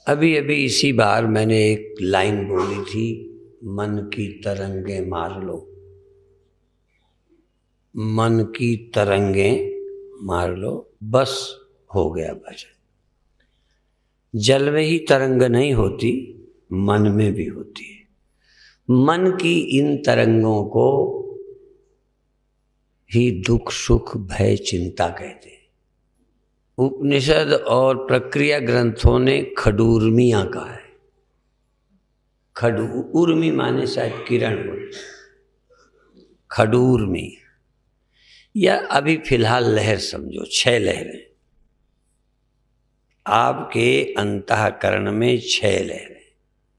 अभी अभी इसी बार मैंने एक लाइन बोली थी, मन की तरंगे मार लो, मन की तरंगे मार लो, बस हो गया भजन। जल में ही तरंग नहीं होती, मन में भी होती है। मन की इन तरंगों को ही दुख सुख भय चिंता कहते हैं। उपनिषद और प्रक्रिया ग्रंथों ने खडूर्मियां कहा है। उर्मी माने शायद किरण बोले, खडूर्मी, या अभी फिलहाल लहर समझो, 6 लहरें आपके अंतःकरण में, 6 लहरें,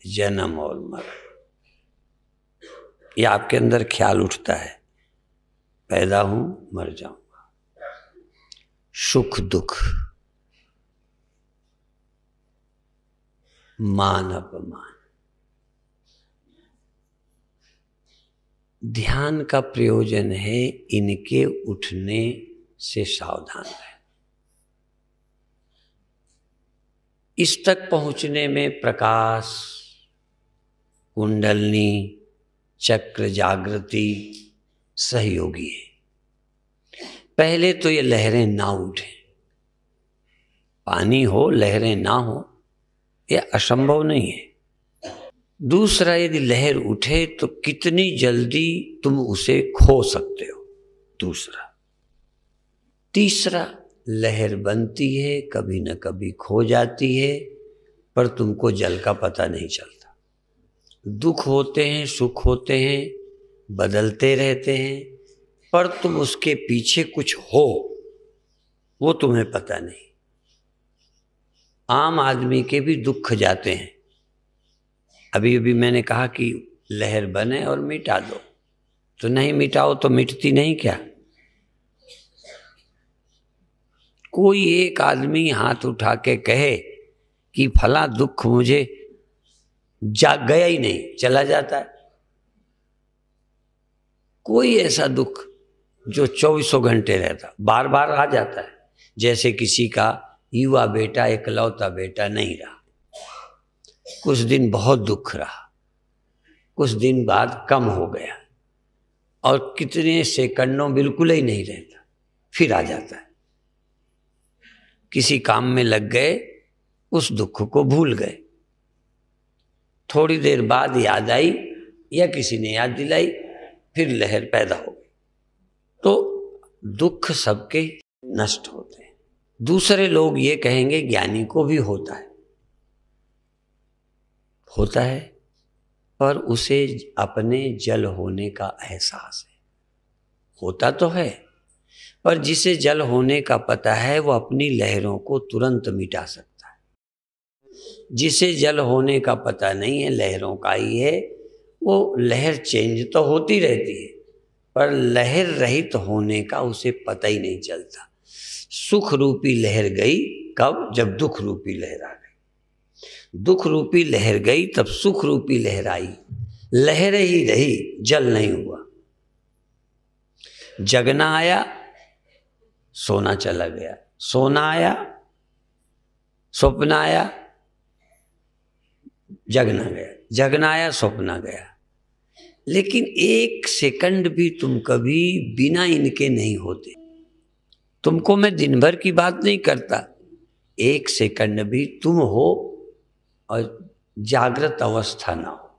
जन्म और मरण। यह आपके अंदर ख्याल उठता है, पैदा हूं मर जाऊंगा, सुख दुख, मान अपमान। ध्यान का प्रयोजन है इनके उठने से सावधान रहें। इस तक पहुंचने में प्रकाश, कुंडलनी, चक्र, जागृति सहयोगी है। पहले तो ये लहरें ना उठें। पानी हो लहरें ना हो यह असंभव नहीं है। दूसरा, यदि लहर उठे तो कितनी जल्दी तुम उसे खो सकते हो, दूसरा। तीसरा, लहर बनती है, कभी न कभी खो जाती है, पर तुमको जल का पता नहीं चलता। दुख होते हैं, सुख होते हैं, बदलते रहते हैं, पर तुम उसके पीछे कुछ हो वो तुम्हें पता नहीं। आम आदमी के भी दुख जाते हैं। अभी अभी मैंने कहा कि लहर बने और मिटा दो, तो नहीं मिटाओ तो मिटती नहीं क्या? कोई एक आदमी हाथ उठा के कहे कि फला दुख मुझे जाग गया ही नहीं, चला जाता है। कोई ऐसा दुख जो 24 घंटे रहता, बार बार आ जाता है। जैसे किसी का युवा बेटा, इकलौता बेटा नहीं रहा, कुछ दिन बहुत दुख रहा, कुछ दिन बाद कम हो गया, और कितने सेकंडों बिल्कुल ही नहीं रहता, फिर आ जाता है। किसी काम में लग गए, उस दुख को भूल गए, थोड़ी देर बाद याद आई या किसी ने याद दिलाई, फिर लहर पैदा हो गई। तो दुख सबके नष्ट होते हैं। दूसरे लोग ये कहेंगे ज्ञानी को भी होता है, होता है, पर उसे अपने जल होने का एहसास है। होता तो है, पर जिसे जल होने का पता है वो अपनी लहरों को तुरंत मिटा सकता है। जिसे जल होने का पता नहीं है, लहरों का ही है, वो लहर चेंज तो होती रहती है, पर लहर रहित होने का उसे पता ही नहीं चलता। सुख रूपी लहर गई कब? जब दुख रूपी लहर आ गई। दुख रूपी लहर गई तब सुख रूपी लहर आई। लहर ही रही, जल नहीं हुआ। जगना आया, सोना चला गया, सोना आया, स्वप्न आया, जगना गया, जगना आया, स्वप्न गया। लेकिन एक सेकंड भी तुम कभी बिना इनके नहीं होते। तुमको मैं दिन भर की बात नहीं करता, एक सेकंड भी तुम हो और जागृत अवस्था ना हो।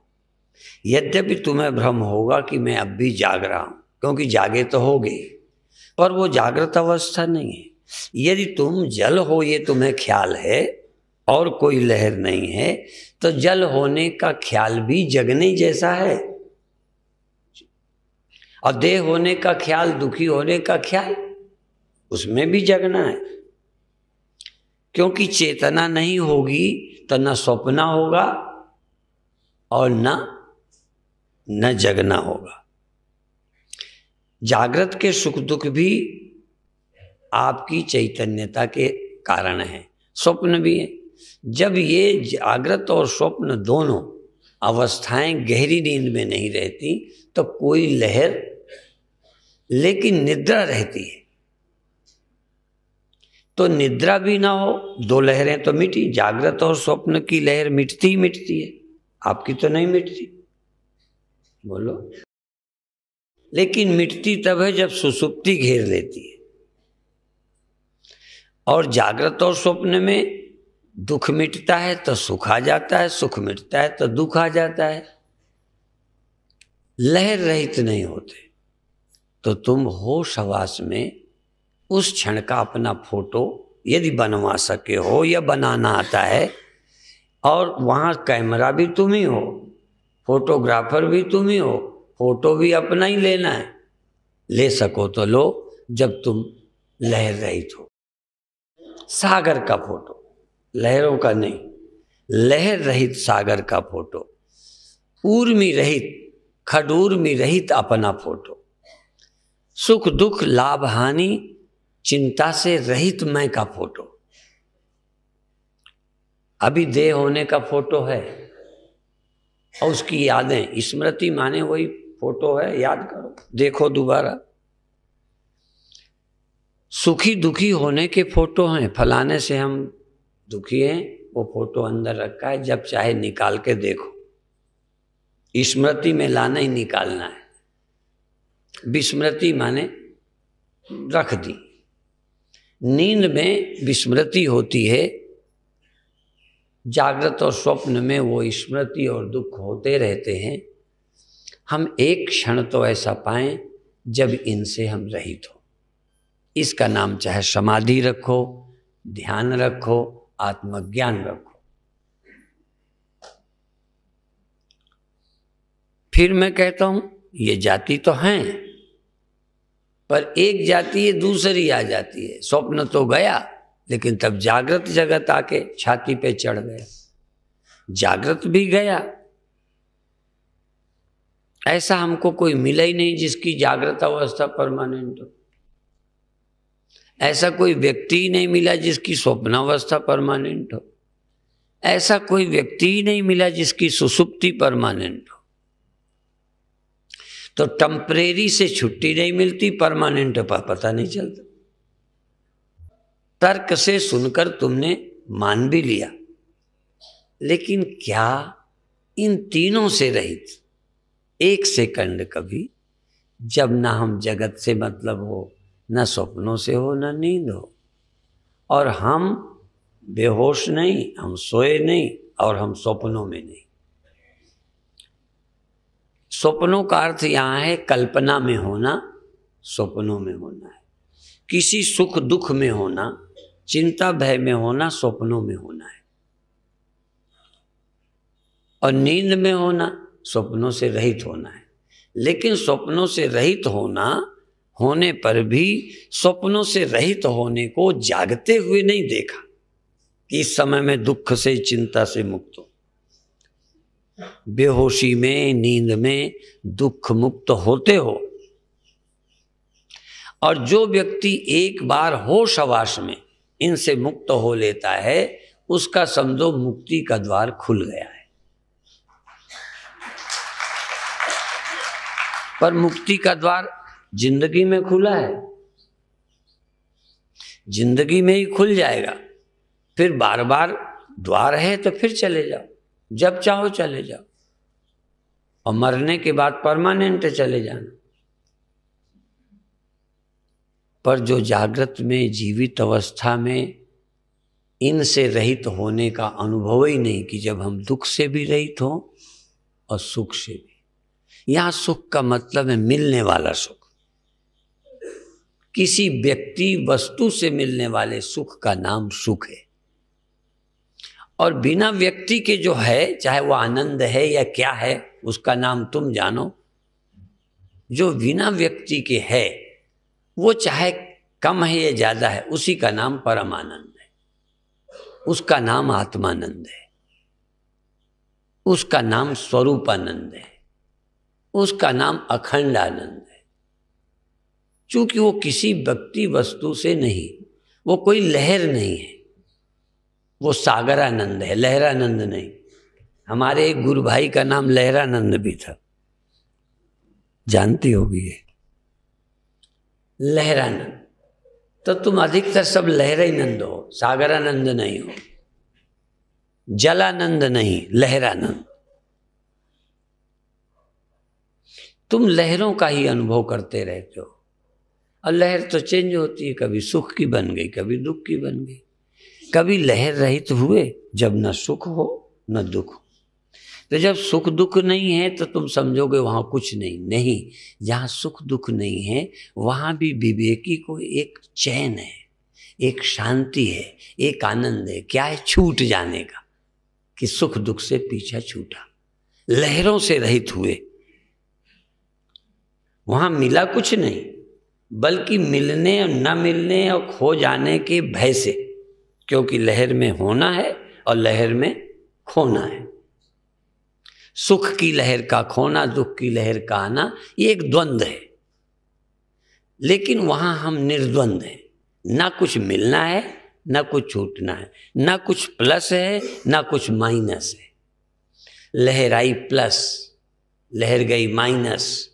यद्यपि तुम्हें भ्रम होगा कि मैं अब भी जाग रहा हूं, क्योंकि जागे तो होगे, पर वो जागृत अवस्था नहीं है। यदि तुम जल हो ये तुम्हें ख्याल है और कोई लहर नहीं है, तो जल होने का ख्याल भी जगने जैसा है। और देह होने का ख्याल, दुखी होने का ख्याल, उसमें भी जगना है। क्योंकि चेतना नहीं होगी तो न स्वप्न होगा और न जगना होगा। जागृत के सुख दुख भी आपकी चैतन्यता के कारण है, स्वप्न भी है। जब ये जागृत और स्वप्न दोनों अवस्थाएं गहरी नींद में नहीं रहती तो कोई लहर, लेकिन निद्रा रहती है तो निद्रा भी ना हो, दो लहरें तो मिटी, जागृत और स्वप्न की लहर मिटती ही मिटती है, आपकी तो नहीं मिटती, बोलो। लेकिन मिटती तब है जब सुसुप्ति घेर लेती है। और जागृत और स्वप्न में दुख मिटता है तो सुख आ जाता है, सुख मिटता है तो दुख आ जाता है, लहर रहित नहीं होते। तो तुम होश हवास में उस क्षण का अपना फोटो यदि बनवा सके हो या बनाना आता है, और वहाँ कैमरा भी तुम ही हो, फोटोग्राफर भी तुम ही हो, फोटो भी अपना ही लेना है, ले सको तो लो, जब तुम लहर रहित हो। सागर का फोटो, लहरों का नहीं, लहर रहित सागर का फोटो, ऊर्मी रहित, खडूर्मी रहित अपना फोटो, सुख दुख लाभ हानि चिंता से रहित मैं का फोटो। अभी देह होने का फोटो है और उसकी यादें, स्मृति माने वही फोटो है, याद करो, देखो दोबारा। सुखी दुखी होने के फोटो हैं, फलाने से हम दुखी हैं, वो फोटो अंदर रखा है, जब चाहे निकाल के देखो, स्मृति में लाना ही निकालना है। विस्मृति माने रख दी। नींद में विस्मृति होती है, जागृत और स्वप्न में वो स्मृति और दुख होते रहते हैं। हम एक क्षण तो ऐसा पाएं जब इनसे हम रहित हो। इसका नाम चाहे समाधि रखो, ध्यान रखो, आत्मज्ञान रखो। फिर मैं कहता हूं ये जाति तो हैं, पर एक जाति है दूसरी आ जाती है। स्वप्न तो गया, लेकिन तब जागृत जगत आके छाती पे चढ़ गया, जागृत भी गया। ऐसा हमको कोई मिला ही नहीं जिसकी जागृत अवस्था परमानेंट हो। ऐसा कोई व्यक्ति ही नहीं मिला जिसकी स्वप्नावस्था परमानेंट हो। ऐसा कोई व्यक्ति ही नहीं मिला जिसकी सुसुप्ति परमानेंट हो। तो टेम्परेरी से छुट्टी नहीं मिलती, परमानेंट पता नहीं चलता। तर्क से सुनकर तुमने मान भी लिया, लेकिन क्या इन तीनों से रहित एक सेकंड कभी, जब ना हम जगत से मतलब हो, न स्वप्नों से हो, न नींद हो, और हम बेहोश नहीं, हम सोए नहीं, और हम स्वप्नों में नहीं। स्वप्नों का अर्थ यहाँ है कल्पना में होना, स्वप्नों में होना है। किसी सुख दुख में होना, चिंता भय में होना, स्वप्नों में होना है। और नींद में होना, स्वप्नों से रहित होना है। लेकिन स्वप्नों से रहित होने पर भी स्वप्नों से रहित होने को जागते हुए नहीं देखा कि इस समय में दुख से चिंता से मुक्त हो। बेहोशी में, नींद में दुख मुक्त होते हो। और जो व्यक्ति एक बार होश हवास में इनसे मुक्त हो लेता है, उसका समझो मुक्ति का द्वार खुल गया है। पर मुक्ति का द्वार जिंदगी में खुला है, जिंदगी में ही खुल जाएगा। फिर बार बार द्वार है तो फिर चले जाओ, जब चाहो चले जाओ, और मरने के बाद परमानेंट चले जाना। पर जो जागृत में, जीवित अवस्था में इनसे रहित होने का अनुभव ही नहीं, कि जब हम दुख से भी रहित हो और सुख से भी। यहां सुख का मतलब है मिलने वाला सुख, किसी व्यक्ति वस्तु से मिलने वाले सुख का नाम सुख है। और बिना व्यक्ति के जो है, चाहे वो आनंद है या क्या है, उसका नाम तुम जानो। जो बिना व्यक्ति के है, वो चाहे कम है या ज्यादा है, उसी का नाम परमानंद है, उसका नाम आत्मानंद है, उसका नाम स्वरूपानंद है, उसका नाम अखंड आनंद है। चूंकि वो किसी व्यक्ति वस्तु से नहीं, वो कोई लहर नहीं है, वो सागरानंद है, लहरानंद नहीं। हमारे एक गुरु भाई का नाम लहरानंद भी था, जानती होगी ये, लहरानंद। तो तुम अधिकतर सब लहरानंद हो, सागरानंद नहीं हो, जलानंद नहीं, लहरानंद। तुम लहरों का ही अनुभव करते रहते हो, और लहर तो चेंज होती है, कभी सुख की बन गई, कभी दुख की बन गई। कभी लहर रहित हुए जब न सुख हो न दुख हो। तो जब सुख दुख नहीं है तो तुम समझोगे वहां कुछ नहीं, जहां सुख दुख नहीं है वहां भी विवेकी को एक चैन है, एक शांति है, एक आनंद है। क्या है? छूट जाने का, कि सुख दुख से पीछा छूटा, लहरों से रहित हुए। वहां मिला कुछ नहीं, बल्कि मिलने और न मिलने और खो जाने के भय से, क्योंकि लहर में होना है और लहर में खोना है। सुख की लहर का खोना, दुख की लहर का आना, ये एक द्वंद्व है। लेकिन वहां हम निर्द्वंद हैं, ना कुछ मिलना है ना कुछ छूटना है, ना कुछ प्लस है ना कुछ माइनस है। लहर आई प्लस, लहर गई माइनस।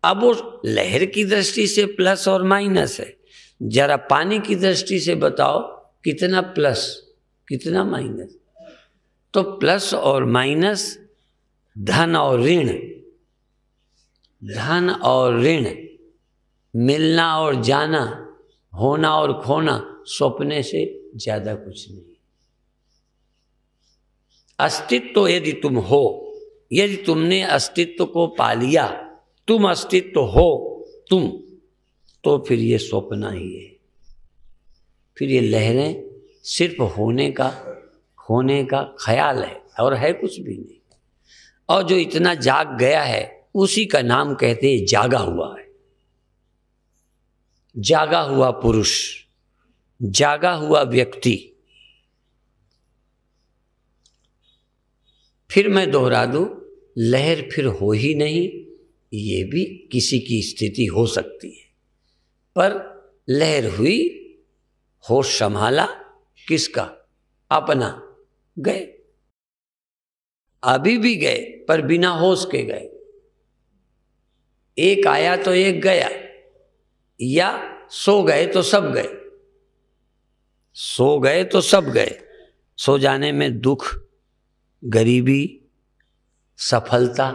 अब वो लहर की दृष्टि से प्लस और माइनस है, जरा पानी की दृष्टि से बताओ कितना प्लस कितना माइनस। तो प्लस और माइनस, धन और ऋण, धन और ऋण, मिलना और जाना, होना और खोना, सपने से ज्यादा कुछ नहीं। अस्तित्व यदि तुम हो, यदि तुमने अस्तित्व को पा लिया, तुम अस्तित्व हो तुम, तो फिर ये स्वप्न ही है। फिर ये लहरें सिर्फ होने का ख्याल है और है कुछ भी नहीं। और जो इतना जाग गया है उसी का नाम कहते हैं जागा हुआ है। जागा हुआ पुरुष, जागा हुआ व्यक्ति। फिर मैं दोहरा दूं, लहर फिर हो ही नहीं, ये भी किसी की स्थिति हो सकती है। पर लहर हुई, होश संभाला, किसका? अपना। गए, अभी भी गए, पर बिना होश के गए। एक आया तो एक गया, या सो गए तो सब गए। सो गए तो सब गए। सो जाने में दुख, गरीबी, सफलता।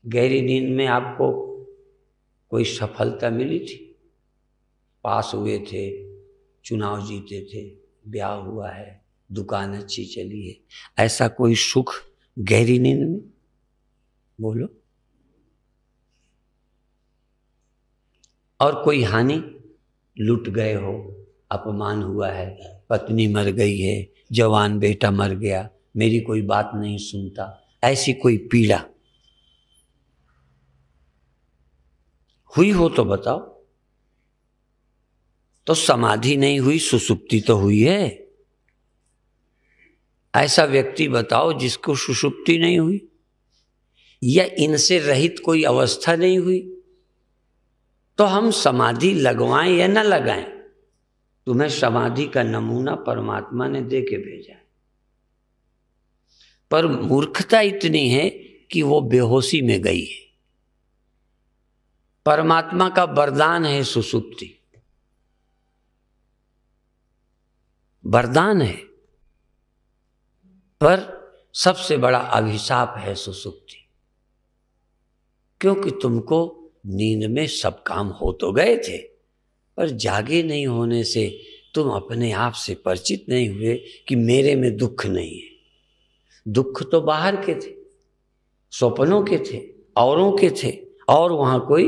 गहरी नींद में आपको कोई सफलता मिली थी? पास हुए थे, चुनाव जीते थे, ब्याह हुआ है, दुकान अच्छी चली है, ऐसा कोई सुख गहरी नींद में? बोलो। और कोई हानि? लुट गए हो, अपमान हुआ है, पत्नी मर गई है, जवान बेटा मर गया, मेरी कोई बात नहीं सुनता, ऐसी कोई पीड़ा हुई हो तो बताओ। तो समाधि नहीं हुई, सुषुप्ति तो हुई है। ऐसा व्यक्ति बताओ जिसको सुषुप्ति नहीं हुई, या इनसे रहित कोई अवस्था नहीं हुई। तो हम समाधि लगवाएं या न लगाएं, तुम्हें समाधि का नमूना परमात्मा ने दे के भेजा है। पर मूर्खता इतनी है कि वो बेहोशी में गई है। परमात्मा का वरदान है सुषुप्ति, वरदान है, पर सबसे बड़ा अभिशाप है सुषुप्ति। क्योंकि तुमको नींद में सब काम हो तो गए थे, पर जागे नहीं होने से तुम अपने आप से परिचित नहीं हुए कि मेरे में दुख नहीं है। दुख तो बाहर के थे, स्वप्नों के थे, औरों के थे, और वहां कोई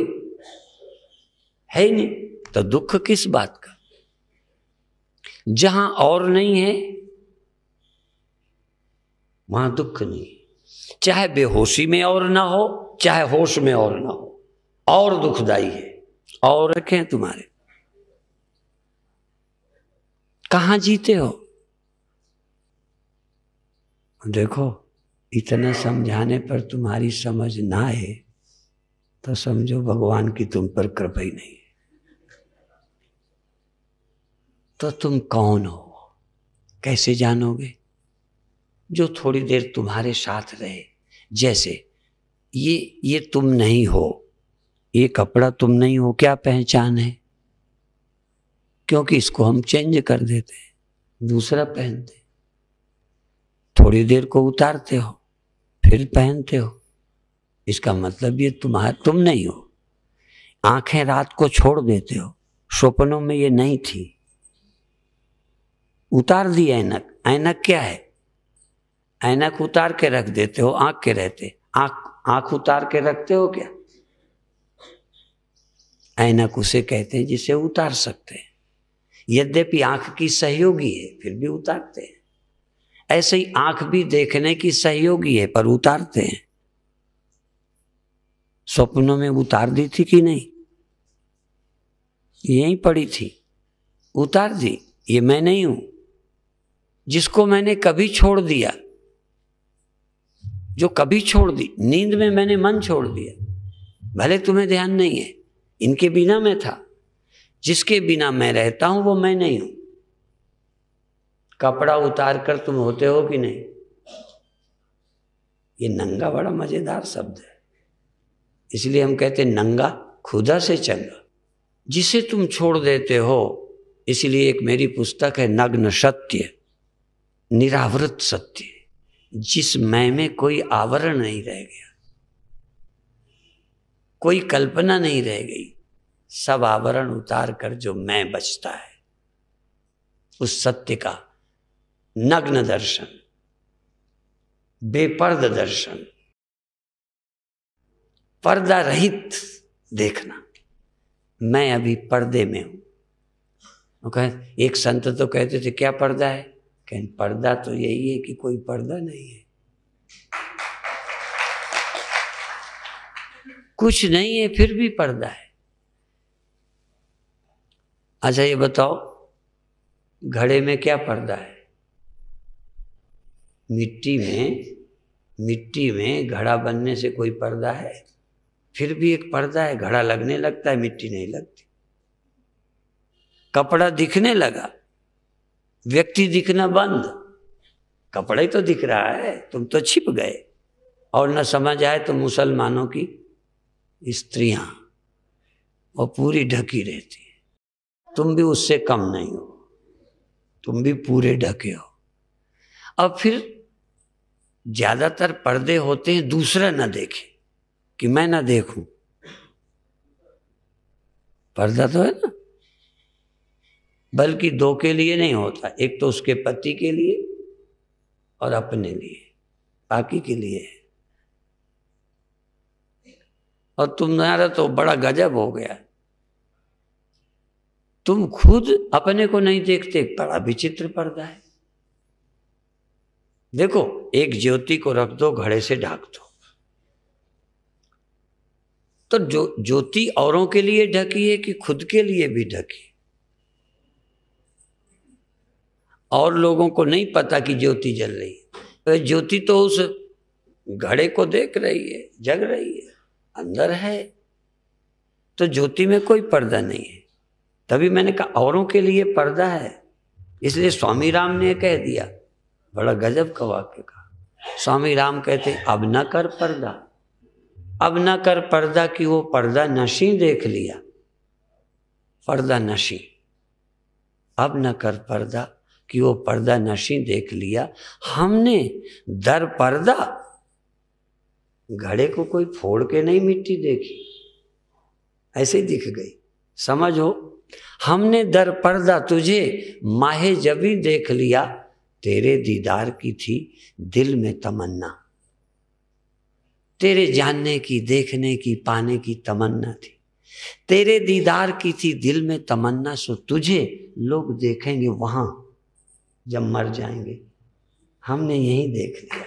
है ही नहीं, तो दुख किस बात का? जहां और नहीं है वहां दुख नहीं। चाहे बेहोशी में और ना हो, चाहे होश में और ना हो, और दुखदाई है। और रखें तुम्हारे, कहां जीते हो? देखो, इतना समझाने पर तुम्हारी समझ ना आए तो समझो भगवान की तुम पर कृपा ही नहीं। तो तुम कौन हो कैसे जानोगे? जो थोड़ी देर तुम्हारे साथ रहे, जैसे ये तुम नहीं हो, ये कपड़ा तुम नहीं हो, क्या पहचान है? क्योंकि इसको हम चेंज कर देते हैं, दूसरा पहनते, थोड़ी देर को उतारते हो फिर पहनते हो। इसका मतलब ये तुम नहीं हो। आंखें रात को छोड़ देते हो, स्वप्नों में ये नहीं थी, उतार दी ऐनक। ऐनक क्या है? ऐनक उतार के रख देते हो, आंख के रहते। आंख उतार के रखते हो क्या? ऐनक उसे कहते हैं जिसे उतार सकते हैं। यद्यपि आंख की सहयोगी है फिर भी उतारते हैं। ऐसे ही आंख भी देखने की सहयोगी है पर उतारते हैं। स्वप्नों में उतार दी थी कि नहीं? यहीं पड़ी थी, उतार दी। ये मैं नहीं हूं, जिसको मैंने कभी छोड़ दिया, जो कभी छोड़ दी। नींद में मैंने मन छोड़ दिया, भले तुम्हें ध्यान नहीं है, इनके बिना मैं था। जिसके बिना मैं रहता हूं वो मैं नहीं हूं। कपड़ा उतार कर तुम होते हो कि नहीं? ये नंगा बड़ा मजेदार शब्द है, इसलिए हम कहते हैं नंगा खुदा से चंगा। जिसे तुम छोड़ देते हो, इसलिए एक मेरी पुस्तक है नग्न सत्य, निरावृत सत्य, जिस मैं में कोई आवरण नहीं रह गया, कोई कल्पना नहीं रह गई। सब आवरण उतार कर जो मैं बचता है, उस सत्य का नग्न दर्शन, बेपर्द दर्शन, पर्दा रहित देखना। मैं अभी पर्दे में हूं। एक संत तो कहते थे क्या पर्दा है? कहें पर्दा तो यही है कि कोई पर्दा नहीं है, कुछ नहीं है फिर भी पर्दा है। अच्छा ये बताओ, घड़े में क्या पर्दा है? मिट्टी में घड़ा बनने से कोई पर्दा है? फिर भी एक पर्दा है, घड़ा लगने लगता है, मिट्टी नहीं लगती। कपड़ा दिखने लगा, व्यक्ति दिखना बंद। कपड़ा ही तो दिख रहा है, तुम तो छिप गए। और न समझ आए तो मुसलमानों की स्त्रियां, वो पूरी ढकी रहती है। तुम भी उससे कम नहीं हो, तुम भी पूरे ढके हो। अब फिर ज्यादातर पर्दे होते हैं दूसरा न देखे, कि मैं ना देखूं। पर्दा तो है ना, बल्कि दो के लिए नहीं होता, एक तो उसके पति के लिए और अपने लिए, बाकी के लिए है। और तुम्हारा तो बड़ा गजब हो गया, तुम खुद अपने को नहीं देखते, बड़ा विचित्र पर्दा है। देखो, एक ज्योति को रख दो, घड़े से ढक दो, तो जो ज्योति औरों के लिए ढकी है कि खुद के लिए भी ढकी? और लोगों को नहीं पता कि ज्योति जल रही है, तो ज्योति तो उस घड़े को देख रही है, जग रही है, अंदर है। तो ज्योति में कोई पर्दा नहीं है। तभी मैंने कहा औरों के लिए पर्दा है। इसलिए स्वामी राम ने कह दिया, बड़ा गजब का वाक्य कहा। स्वामी राम कहते अब न कर पर्दा, अब न कर पर्दा कि वो पर्दा नशी देख लिया। पर्दा नशी, अब न कर पर्दा कि वो पर्दा नशी देख लिया। हमने दर पर्दा घड़े को कोई फोड़ के नहीं मिट्टी देखी, ऐसे दिख गई। समझो, हमने दर पर्दा तुझे माहे जबी देख लिया। तेरे दीदार की थी दिल में तमन्ना, तेरे जानने की, देखने की, पाने की तमन्ना थी। तेरे दीदार की थी दिल में तमन्ना, सो तुझे लोग देखेंगे वहां जब मर जाएंगे। हमने यही देख लिया।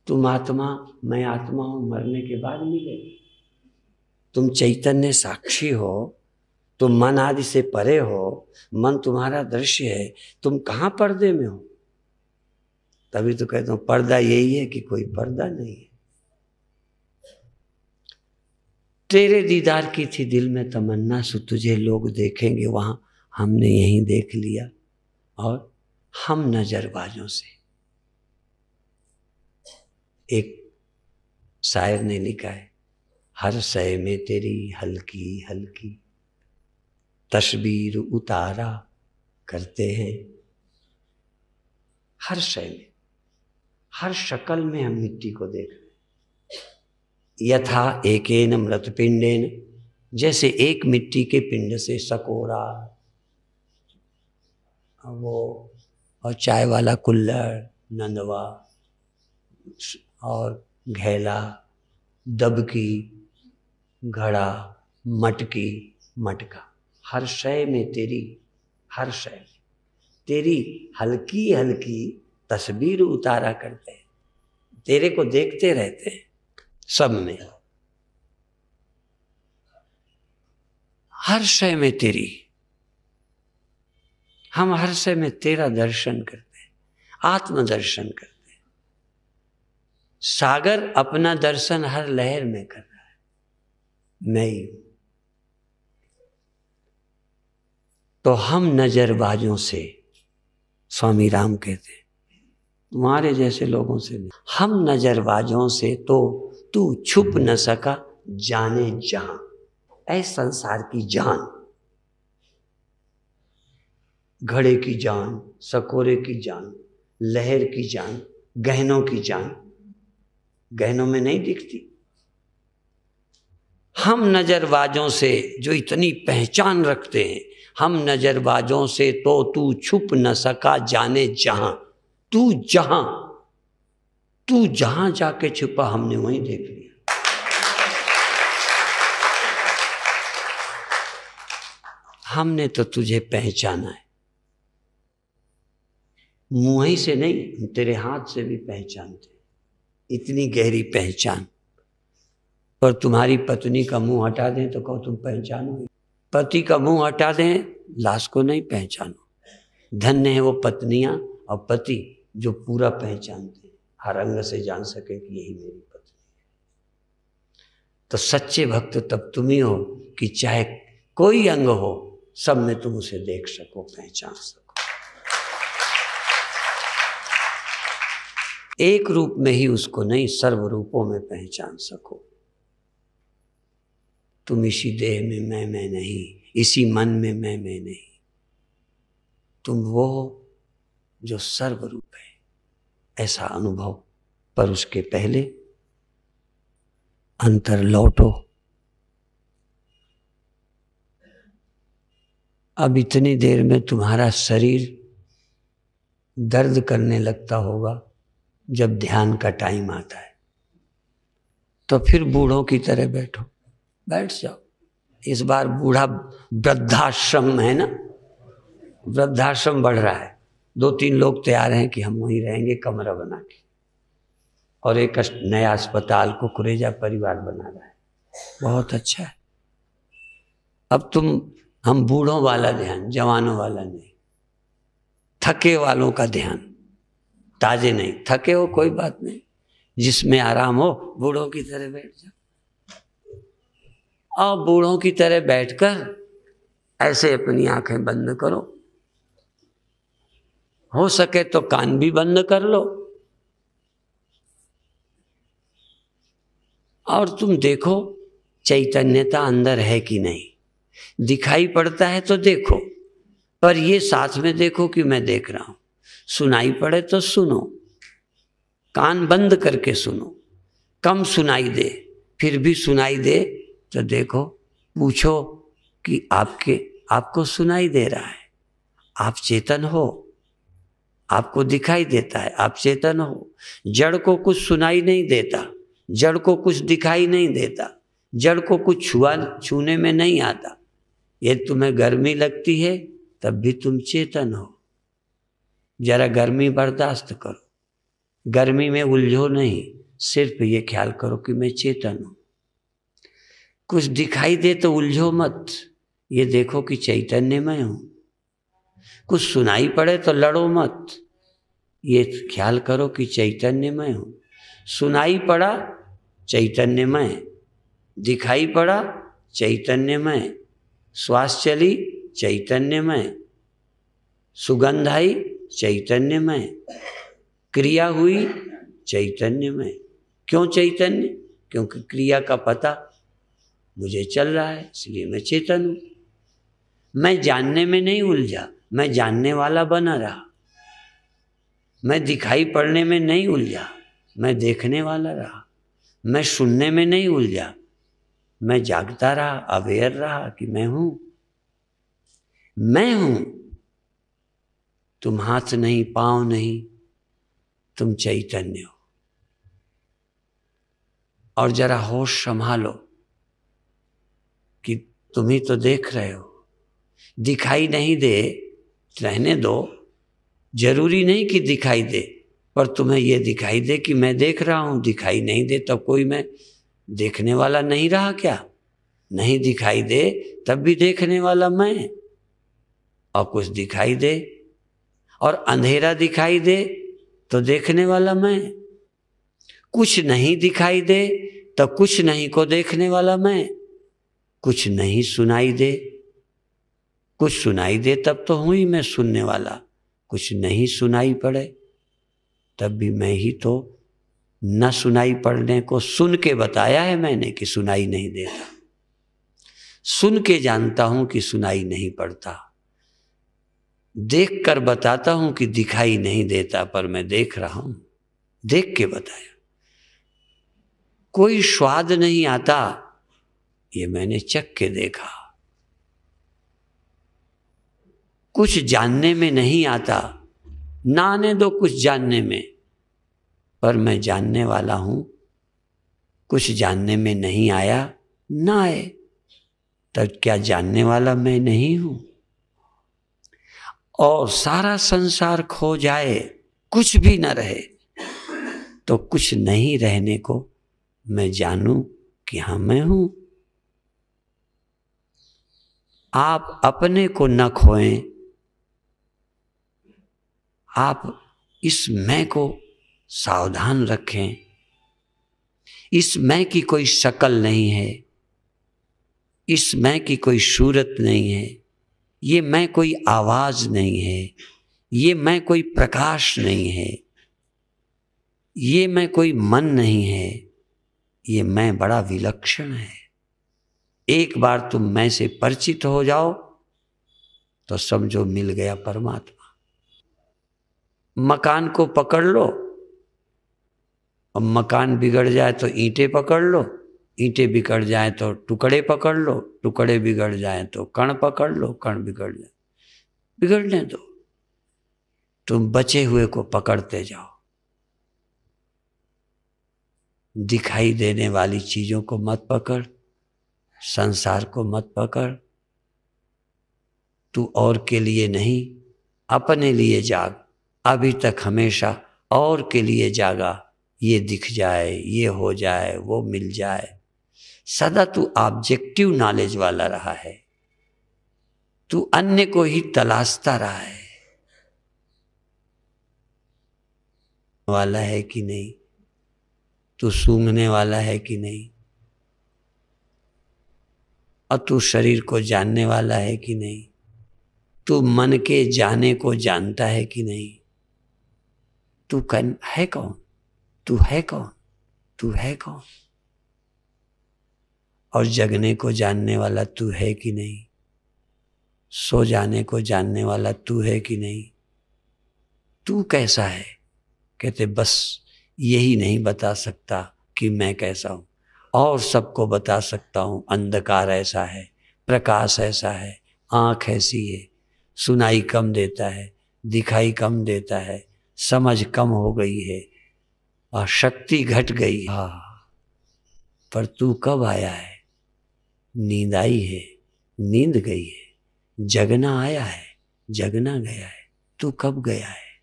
तुम आत्मा, मैं आत्मा हूं, मरने के बाद मिलेगी। तुम चैतन्य साक्षी हो, तुम मन आदि से परे हो, मन तुम्हारा दृश्य है, तुम कहां पर्दे में हो? तभी तो कहता हूं पर्दा यही है कि कोई पर्दा नहीं है। तेरे दीदार की थी दिल में तमन्ना, सो तुझे लोग देखेंगे वहां, हमने यही देख लिया। और हम नजरबाजों से, एक शायर ने लिखा है, हर शय में तेरी हल्की हल्की तस्वीर उतारा करते हैं। हर शय में, हर शक्ल में हम मिट्टी को देख रहे हैं। यथा एकेन मृत पिंडेन, जैसे एक मिट्टी के पिंड से सकोरा, वो और चाय वाला कुल्हड़, नंदवा और घैला, दबकी, घड़ा, मटकी, मटका, हर शय में तेरी, हर शय में तेरी हल्की हल्की तस्वीर उतारा करते हैं। तेरे को देखते रहते हैं सब में, हर शय में तेरी, हम हर शय में तेरा दर्शन करते हैं, आत्मदर्शन करते हैं। सागर अपना दर्शन हर लहर में कर रहा है, मैं ही हूं। तो हम नजरबाजों से, स्वामी राम कहते हैं, तुम्हारे जैसे लोगों से नहीं, हम नजरबाजों से तो तू छुप न सका जाने जहां। ऐ संसार की जान, घड़े की जान, सकोरे की जान, लहर की जान, गहनों की जान, गहनों में नहीं दिखती। हम नजरबाजों से जो इतनी पहचान रखते हैं, हम नजरबाजों से तो तू छुप न सका जाने जहां। तू जहां जाके छुपा, हमने वहीं देख लिया। हमने तो तुझे पहचाना है, मुंह ही से नहीं, तेरे हाथ से भी पहचानते, इतनी गहरी पहचान। पर तुम्हारी पत्नी का मुंह हटा दें तो कहो तुम पहचानो, पति का मुंह हटा दें लाश को नहीं पहचानो। धन्य है वो पत्नियां और पति जो पूरा पहचानते हैं, हर अंग से जान सके कि यही मेरी पत्नी है। तो सच्चे भक्त तब तुम ही हो कि चाहे कोई अंग हो, सब में तुम उसे देख सको, पहचान सको। एक रूप में ही उसको नहीं, सर्व रूपों में पहचान सको। तुम इसी देह में मैं नहीं, इसी मन में मैं नहीं, तुम वो जो सर्व रूप है, ऐसा अनुभव। पर उसके पहले अंतर लौटो। अब इतनी देर में तुम्हारा शरीर दर्द करने लगता होगा जब ध्यान का टाइम आता है, तो फिर बूढ़ों की तरह बैठो, बैठ जाओ। इस बार बूढ़ा वृद्धाश्रम है ना, वृद्धाश्रम बढ़ रहा है, 2-3 लोग तैयार हैं कि हम वहीं रहेंगे कमरा बना के, और एक नया अस्पताल को कुरेजा परिवार बना रहा है, बहुत अच्छा है। अब हम बूढ़ों वाला ध्यान, जवानों वाला नहीं, थके वालों का ध्यान, ताजे नहीं। थके हो कोई बात नहीं, जिसमें आराम हो बूढ़ों की तरह बैठ जाओ, और बूढ़ों की तरह बैठकर ऐसे अपनी आंखें बंद करो, हो सके तो कान भी बंद कर लो, और तुम देखो चैतन्यता अंदर है कि नहीं। दिखाई पड़ता है तो देखो, पर ये साथ में देखो कि मैं देख रहा हूं। सुनाई पड़े तो सुनो, कान बंद करके सुनो, कम सुनाई दे फिर भी सुनाई दे तो देखो, पूछो कि आपको सुनाई दे रहा है, आप चेतन हो, आपको दिखाई देता है, आप चेतन हो। जड़ को कुछ सुनाई नहीं देता, जड़ को कुछ दिखाई नहीं देता, जड़ को कुछ छूने में नहीं आता। ये तुम्हें गर्मी लगती है तब भी तुम चेतन हो, जरा गर्मी बर्दाश्त करो, गर्मी में उलझो नहीं, सिर्फ ये ख्याल करो कि मैं चेतन हूं। कुछ दिखाई दे तो उलझो मत, ये देखो कि चैतन्य में हूं। कुछ सुनाई पड़े तो लड़ो मत, ये ख्याल करो कि चैतन्य में हूं। सुनाई पड़ा चैतन्यमय, दिखाई पड़ा चैतन्यमय, श्वास चली चैतन्यमय, सुगंध आई चैतन्यमय, क्रिया हुई चैतन्यमय। क्यों चैतन्य? क्योंकि क्रिया का पता मुझे चल रहा है इसलिए मैं चेतन हूं। मैं जानने में नहीं उलझा, मैं जानने वाला बना रहा। मैं दिखाई पड़ने में नहीं उलझा, मैं देखने वाला रहा। मैं सुनने में नहीं उलझा, मैं जागता रहा, अवेयर रहा कि मैं हूं, मैं हूं। तुम हाथ नहीं, पांव नहीं, तुम चैतन्य हो। और जरा होश संभालो कि तुम ही तो देख रहे हो। दिखाई नहीं दे, रहने दो। जरूरी नहीं कि दिखाई दे, पर तुम्हें यह दिखाई दे कि मैं देख रहा हूं। दिखाई नहीं दे तब कोई मैं देखने वाला नहीं रहा क्या? नहीं दिखाई दे तब भी देखने वाला मैं। और कुछ दिखाई दे और अंधेरा दिखाई दे तो देखने वाला मैं। कुछ नहीं दिखाई दे तो कुछ नहीं को देखने वाला मैं। कुछ नहीं सुनाई दे, कुछ सुनाई दे तब तो हूं ही मैं सुनने वाला। कुछ नहीं सुनाई पड़े तब भी मैं ही तो। न सुनाई पड़ने को सुन के बताया है मैंने कि सुनाई नहीं देता। सुन के जानता हूं कि सुनाई नहीं पड़ता। देख कर बताता हूं कि दिखाई नहीं देता, पर मैं देख रहा हूं। देख के बताया। कोई स्वाद नहीं आता, ये मैंने चख के देखा। कुछ जानने में नहीं आता, ना आने दो कुछ जानने में, पर मैं जानने वाला हूं। कुछ जानने में नहीं आया, ना आए, तब क्या जानने वाला मैं नहीं हूं? और सारा संसार खो जाए, कुछ भी न रहे, तो कुछ नहीं रहने को मैं जानूं कि हाँ मैं हूं। आप अपने को न खोएं। आप इस मैं को सावधान रखें। इस मैं की कोई शक्ल नहीं है, इस मैं की कोई सूरत नहीं है, ये मैं कोई आवाज नहीं है, ये मैं कोई प्रकाश नहीं है, ये मैं कोई मन नहीं है। ये मैं बड़ा विलक्षण है। एक बार तुम मैं से परिचित हो जाओ तो समझो मिल गया परमात्मा। मकान को पकड़ लो, अब मकान बिगड़ जाए तो ईंटें पकड़ लो, ईंटें बिगड़ जाए तो टुकड़े पकड़ लो, टुकड़े बिगड़ जाए तो कण पकड़ लो, कण बिगड़ जाए, बिगड़ने दो। तुम बचे हुए को पकड़ते जाओ। दिखाई देने वाली चीजों को मत पकड़, संसार को मत पकड़। तू और के लिए नहीं, अपने लिए जाग। अभी तक हमेशा और के लिए जागा। ये दिख जाए, ये हो जाए, वो मिल जाए। सदा तू ऑब्जेक्टिव नॉलेज वाला रहा है। तू अन्य को ही तलाशता रहा है। वाला है कि नहीं, तू सूंघने वाला है कि नहीं, और तू शरीर को जानने वाला है कि नहीं, तू मन के जाने को जानता है कि नहीं। तू है कौन? तू है कौन? तू है कौन? और जगने को जानने वाला तू है कि नहीं? सो जाने को जानने वाला तू है कि नहीं? तू कैसा है? कहते बस यही नहीं बता सकता कि मैं कैसा हूं, और सबको बता सकता हूं। अंधकार ऐसा है, प्रकाश ऐसा है, आंख ऐसी है, सुनाई कम देता है, दिखाई कम देता है, समझ कम हो गई है और शक्ति घट गई। पर तू कब आया है? नींद आई है, नींद गई है। जगना आया है, जगना गया है। तू कब गया है?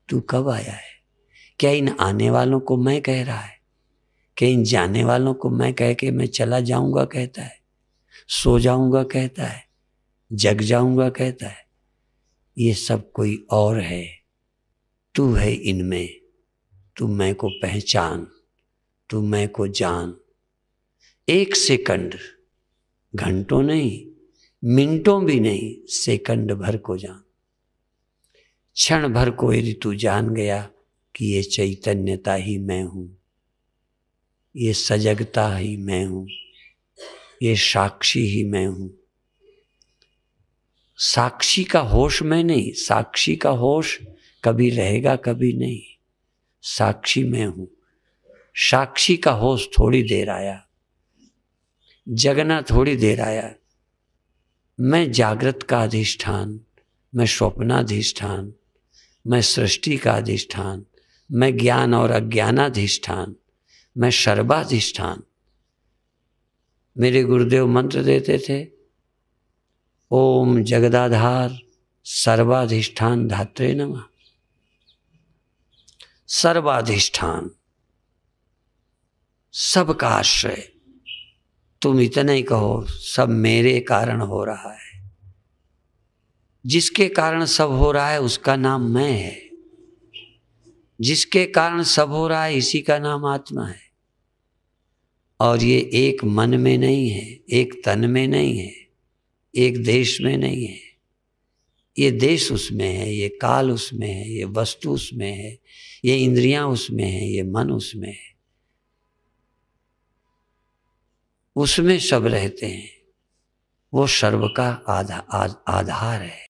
तू कब आया है? क्या इन आने वालों को मैं कह रहा है? क्या इन जाने वालों को मैं कह के मैं चला जाऊंगा कहता है? सो जाऊंगा कहता है? जग जाऊंगा कहता है? ये सब कोई और है। तू है इनमें। तू मैं को पहचान, तू मैं को जान। एक सेकंड, घंटों नहीं, मिनटों भी नहीं, सेकंड भर को जान। क्षण भर को यदि तू जान गया कि ये चैतन्यता ही मैं हूं, ये सजगता ही मैं हूं, ये साक्षी ही मैं हूं। साक्षी का होश मैं नहीं, साक्षी का होश कभी रहेगा कभी नहीं। साक्षी मैं हूं। साक्षी का होश थोड़ी देर आया, जगना थोड़ी देर आया। मैं जागृत का अधिष्ठान, मैं स्वप्नाधिष्ठान, मैं सृष्टि का अधिष्ठान, मैं ज्ञान और अज्ञानाधिष्ठान, मैं सर्वाधिष्ठान। मेरे गुरुदेव मंत्र देते थे, ओम जगदाधार सर्वाधिष्ठान धात्रे नमः। सर्वाधिष्ठान, सबका आश्रय। तुम इतना ही कहो, सब मेरे कारण हो रहा है। जिसके कारण सब हो रहा है उसका नाम मैं है। जिसके कारण सब हो रहा है इसी का नाम आत्मा है। और ये एक मन में नहीं है, एक तन में नहीं है, एक देश में नहीं है। ये देश उसमें है, ये काल उसमें है, ये वस्तु उसमें है, ये इंद्रियां उसमें है, ये मन उसमें है। उसमें सब रहते हैं। वो सर्व का आधार है।